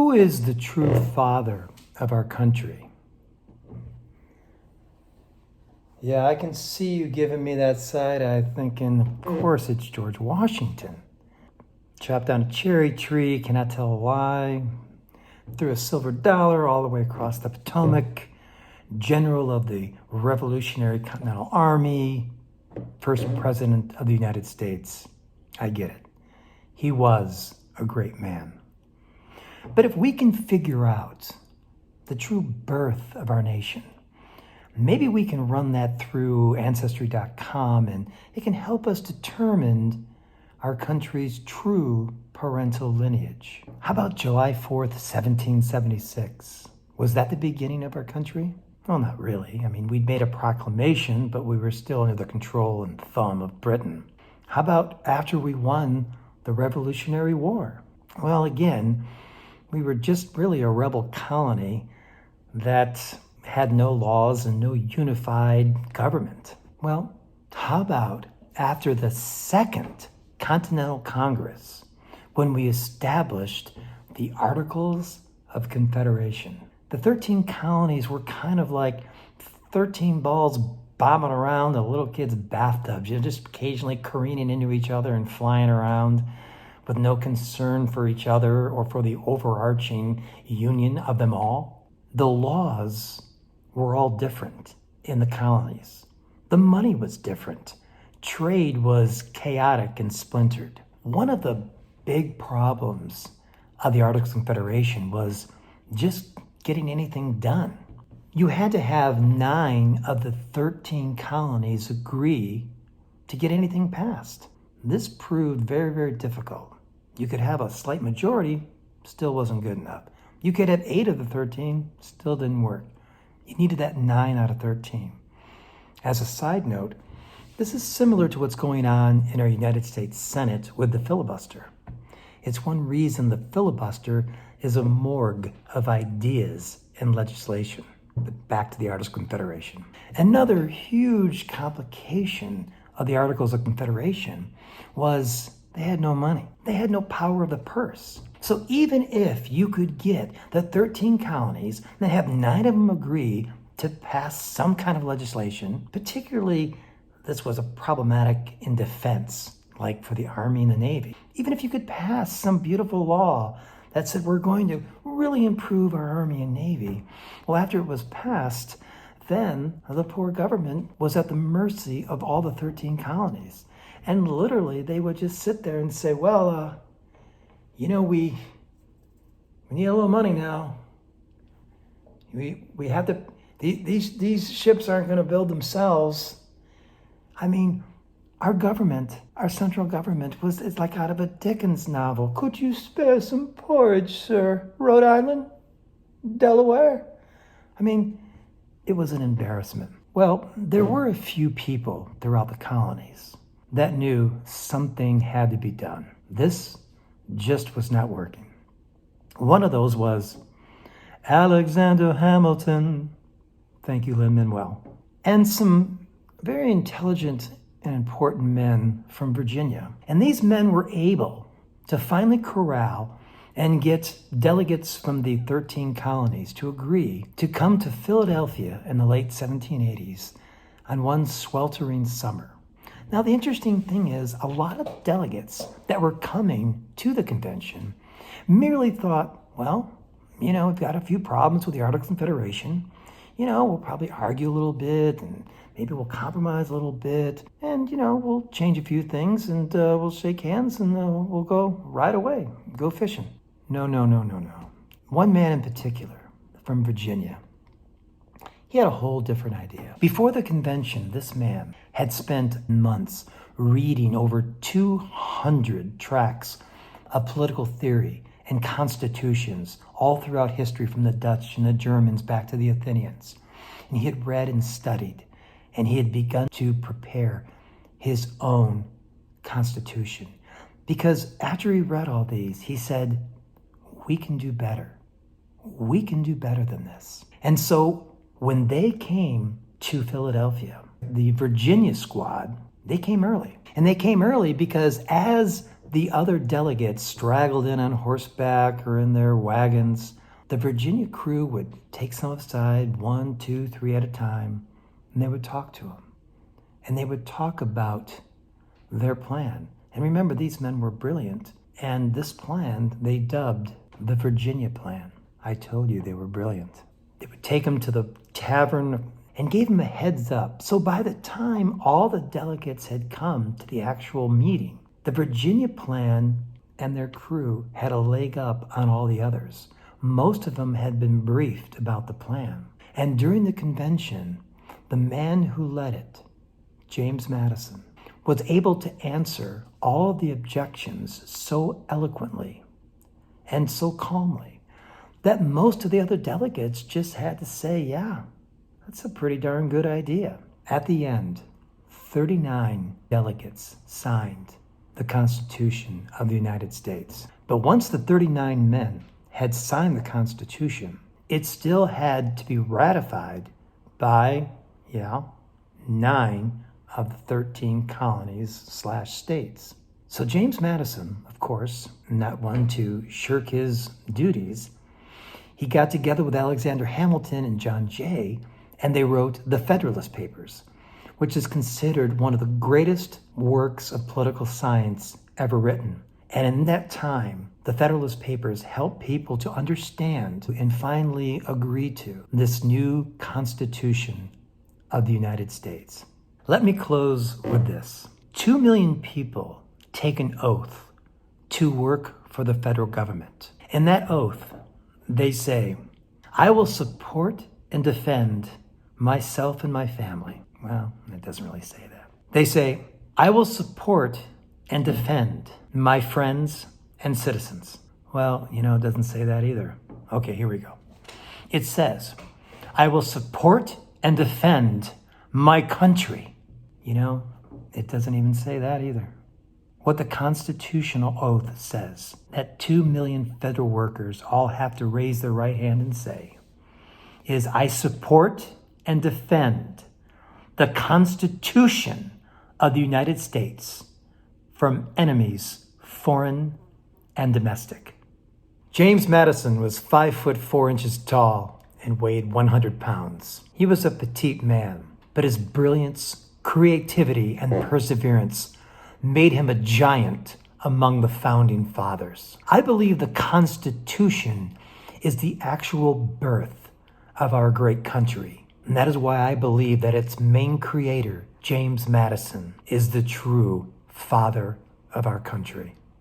Who is the true father of our country? Yeah, I can see you giving me that side eye thinking, of course it's George Washington. Chopped down a cherry tree, cannot tell why. Threw a silver dollar all the way across the Potomac. General of the Revolutionary Continental Army. First president of the United States. I get it. He was a great man. But if we can figure out the true birth of our nation, maybe we can run that through Ancestry.com and it can help us determine our country's true parental lineage. How about July 4th, 1776? Was that the beginning of our country? Well, not really. I mean, we'd made a proclamation, but we were still under the control and thumb of Britain. How about after we won the Revolutionary War? Well, again, we were just really a rebel colony that had no laws and no unified government. Well, how about after the Second Continental Congress, when we established the Articles of Confederation? The 13 colonies were kind of like 13 balls bobbing around a little kid's bathtub, just occasionally careening into each other and flying around with no concern for each other or for the overarching union of them all. The laws were all different in the colonies. The money was different. Trade was chaotic and splintered. One of the big problems of the Articles of Confederation was just getting anything done. You had to have 9 of the 13 colonies agree to get anything passed. This proved very, very difficult. You could have a slight majority, still wasn't good enough. You could have 8 of the 13, still didn't work. You needed that 9 out of 13. As a side note, this is similar to what's going on in our United States Senate with the filibuster. It's one reason the filibuster is a morgue of ideas and legislation. But back to the Articles of Confederation. Another huge complication of the Articles of Confederation was they had no money. They had no power of the purse. So even if you could get the 13 colonies and have 9 of them agree to pass some kind of legislation, particularly this was a problematic in defense, like for the Army and the Navy. Even if you could pass some beautiful law that said we're going to really improve our Army and Navy, well, after it was passed, then the poor government was at the mercy of all the 13 colonies. And literally, they would just sit there and say, well, we need a little money now. We have to, these ships aren't going to build themselves. I mean, our government, our central government, it's like out of a Dickens novel. Could you spare some porridge, sir? Rhode Island? Delaware? I mean, it was an embarrassment. Well, there were a few people throughout the colonies that knew something had to be done. This just was not working. One of those was Alexander Hamilton. Thank you, Lin-Manuel. And some very intelligent and important men from Virginia. And these men were able to finally corral and get delegates from the 13 colonies to agree to come to Philadelphia in the late 1780s on one sweltering summer. Now, the interesting thing is a lot of delegates that were coming to the convention merely thought, well, we've got a few problems with the Articles of Confederation. We'll probably argue a little bit and maybe we'll compromise a little bit and, we'll change a few things and we'll shake hands and we'll go right away, go fishing. No. One man in particular from Virginia, he had a whole different idea. Before the convention, this man had spent months reading over 200 tracts of political theory and constitutions all throughout history, from the Dutch and the Germans back to the Athenians. And he had read and studied, and he had begun to prepare his own constitution. Because after he read all these, he said, we can do better. We can do better than this. And so when they came to Philadelphia, the Virginia squad, they came early. And they came early because as the other delegates straggled in on horseback or in their wagons, the Virginia crew would take some aside, 1, 2, 3 at a time, and they would talk to them. And they would talk about their plan. And remember, these men were brilliant. And this plan they dubbed the Virginia Plan. I told you they were brilliant. They would take them to the tavern and gave them a heads up. So by the time all the delegates had come to the actual meeting, the Virginia Plan and their crew had a leg up on all the others. Most of them had been briefed about the plan. And during the convention, the man who led it, James Madison, was able to answer all the objections so eloquently and so calmly that most of the other delegates just had to say, yeah, that's a pretty darn good idea. At the end, 39 delegates signed the Constitution of the United States. But once the 39 men had signed the Constitution, it still had to be ratified by, 9 of the 13 colonies/states. So James Madison, of course, not one to shirk his duties, he got together with Alexander Hamilton and John Jay, and they wrote the Federalist Papers, which is considered one of the greatest works of political science ever written. And in that time, the Federalist Papers helped people to understand and finally agree to this new Constitution of the United States. Let me close with this. 2 million people take an oath to work for the federal government. In that oath, they say, I will support and defend myself and my family. Well, it doesn't really say that. They say, I will support and defend my friends and citizens. Well, it doesn't say that either. Okay, here we go. It says, I will support and defend my country. It doesn't even say that either. What the constitutional oath says, that 2 million federal workers all have to raise their right hand and say, is I support and defend the Constitution of the United States from enemies, foreign and domestic. James Madison was 5 foot 4 inches tall and weighed 100 pounds. He was a petite man, but his brilliance, creativity, and perseverance made him a giant among the founding fathers. I believe the Constitution is the actual birth of our great country. And that is why I believe that its main creator, James Madison, is the true father of our country.